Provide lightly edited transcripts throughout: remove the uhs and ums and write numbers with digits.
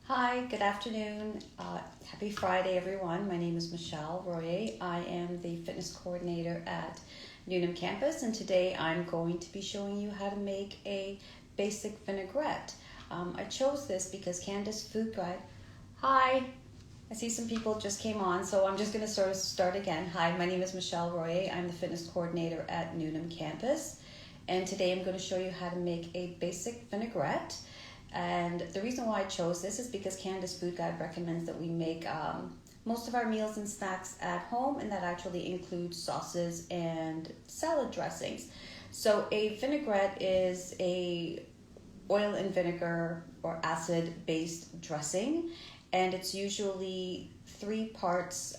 Hi, good afternoon. Happy Friday, everyone. My name is Michelle Royer. I am the fitness coordinator at Newnham campus, and today I'm going to be showing you how to make a basic vinaigrette. I chose this because Candace Food Guide. Hi, I see some people just came on, so I'm just going to sort of start again. Hi, my name is Michelle Royer. I'm the fitness coordinator at Newnham campus, and today I'm going to show you how to make a basic vinaigrette. And the reason why I chose this is because Canada's Food Guide recommends that we make most of our meals and snacks at home, and that actually includes sauces and salad dressings. So a vinaigrette is a oil and vinegar or acid-based dressing, and it's usually 3 parts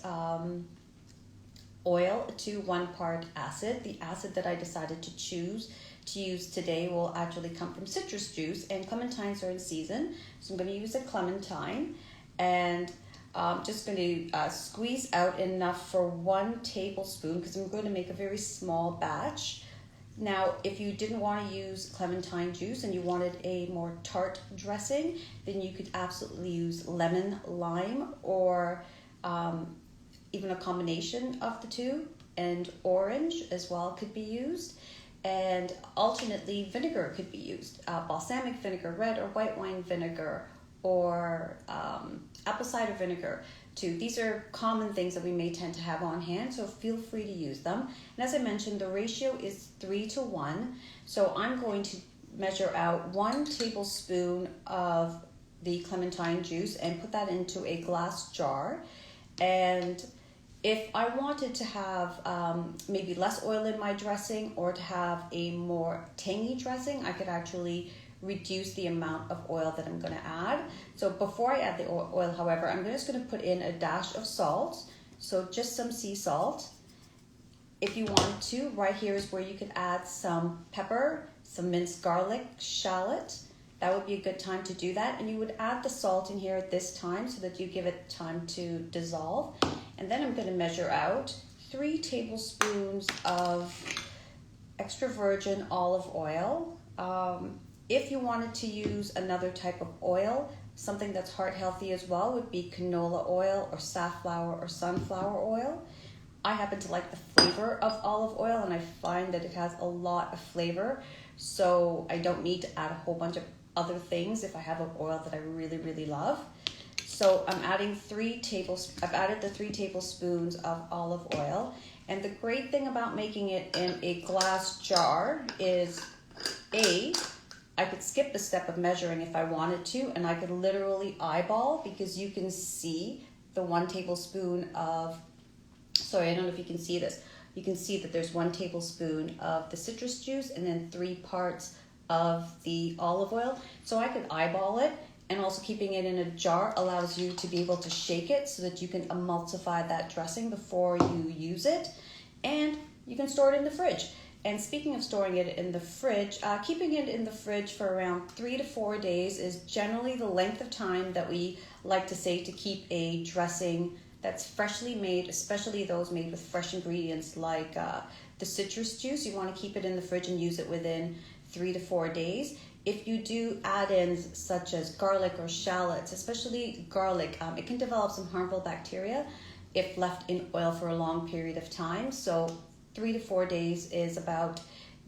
oil to 1 part acid. The acid that I decided to use today will actually come from citrus juice, and clementines are in season, so I'm going to use a clementine, and I'm just going to squeeze out enough for 1 tablespoon because I'm going to make a very small batch. Now, if you didn't want to use clementine juice and you wanted a more tart dressing, then you could absolutely use lemon, lime, or even a combination of the two, and orange as well could be used. And alternately, vinegar could be used. Balsamic vinegar, red or white wine vinegar, or apple cider vinegar too. These are common things that we may tend to have on hand, so feel free to use them. And as I mentioned, the ratio is 3 to 1. So I'm going to measure out 1 tablespoon of the clementine juice and put that into a glass jar. And if I wanted to have maybe less oil in my dressing or to have a more tangy dressing, I could actually reduce the amount of oil that I'm going to add. So before I add the oil, however, I'm just going to put in a dash of salt. So just some sea salt. If you want to, right here is where you could add some pepper, some minced garlic, shallot. That would be a good time to do that. And you would add the salt in here at this time so that you give it time to dissolve. And then I'm going to measure out 3 tablespoons of extra virgin olive oil. If you wanted to use another type of oil, something that's heart healthy as well would be canola oil or safflower or sunflower oil. I happen to like the flavor of olive oil, and I find that it has a lot of flavor, so I don't need to add a whole bunch of other things if I have an oil that I really, really love. So I'm adding I've added the 3 tablespoons of olive oil. And the great thing about making it in a glass jar is I could skip the step of measuring if I wanted to, and I could literally eyeball, because you can see the 1 tablespoon of, sorry, I don't know if you can see this. You can see that there's 1 tablespoon of the citrus juice and then 3 parts of the olive oil. So I could eyeball it, and also keeping it in a jar allows you to be able to shake it so that you can emulsify that dressing before you use it, and you can store it in the fridge. And speaking of storing it in the fridge, keeping it in the fridge for around 3 to 4 days is generally the length of time that we like to say to keep a dressing that's freshly made, especially those made with fresh ingredients like the citrus juice. You want to keep it in the fridge and use it within 3 to 4 days. If you do add-ins such as garlic or shallots, especially garlic, it can develop some harmful bacteria if left in oil for a long period of time. So 3 to 4 days is about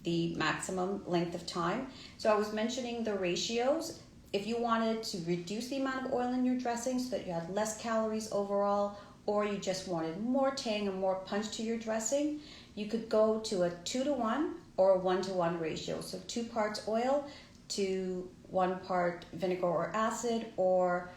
the maximum length of time. So I was mentioning the ratios. If you wanted to reduce the amount of oil in your dressing so that you had less calories overall, or you just wanted more tang and more punch to your dressing, you could go to a 2 to 1 or a 1 to 1 ratio. So 2 parts oil to 1 part vinegar or acid, or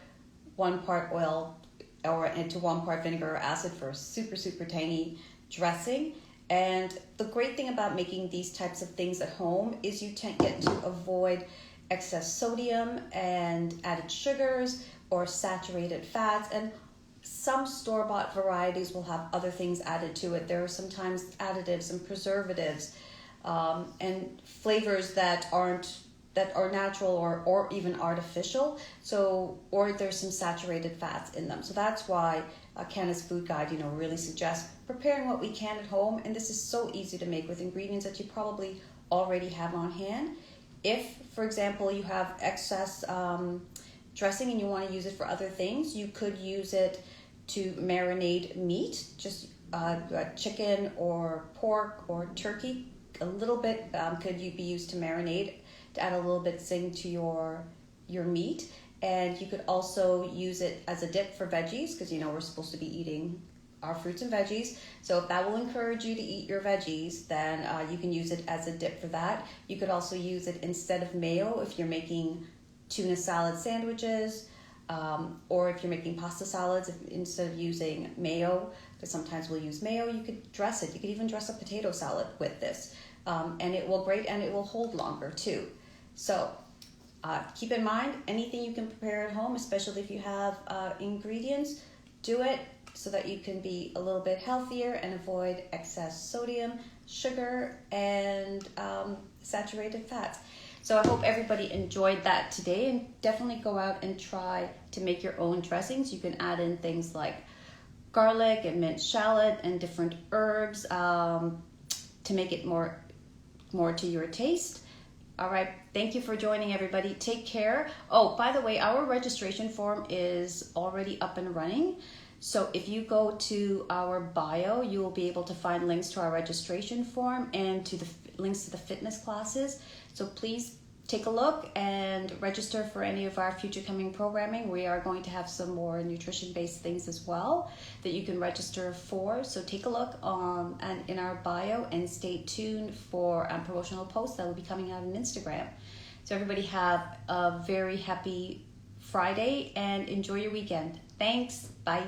1 part oil to 1 part vinegar or acid for a super, super tangy dressing. And the great thing about making these types of things at home is you get to avoid excess sodium and added sugars or saturated fats, and some store-bought varieties will have other things added to it. There are sometimes additives and preservatives and flavors that are natural or even artificial. So, or there's some saturated fats in them. So that's why Canada's Food Guide, really suggests preparing what we can at home. And this is so easy to make with ingredients that you probably already have on hand. If, for example, you have excess dressing and you want to use it for other things, you could use it to marinate meat, just chicken or pork or turkey. A little bit could be used to marinate, to add a little bit zing to your meat. And you could also use it as a dip for veggies, because we're supposed to be eating our fruits and veggies. So if that will encourage you to eat your veggies, then you can use it as a dip for that. You could also use it instead of mayo if you're making tuna salad sandwiches, or if you're making pasta salads, instead of using mayo, because sometimes we'll use mayo, you could dress it. You could even dress a potato salad with this, and it will grate and it will hold longer too. So keep in mind, anything you can prepare at home, especially if you have ingredients, do it so that you can be a little bit healthier and avoid excess sodium, sugar, and saturated fats. So I hope everybody enjoyed that today, and definitely go out and try to make your own dressings. You can add in things like garlic and minced shallot and different herbs to make it more to your taste. All right, thank you for joining, everybody. Take care. Oh, by the way, our registration form is already up and running. So if you go to our bio, you will be able to find links to our registration form and to the links to the fitness classes. So please take a look and register for any of our future coming programming. We are going to have some more nutrition-based things as well that you can register for. So take a look and in our bio, and stay tuned for promotional posts that will be coming out on Instagram. So everybody have a very happy Friday and enjoy your weekend. Thanks. Bye.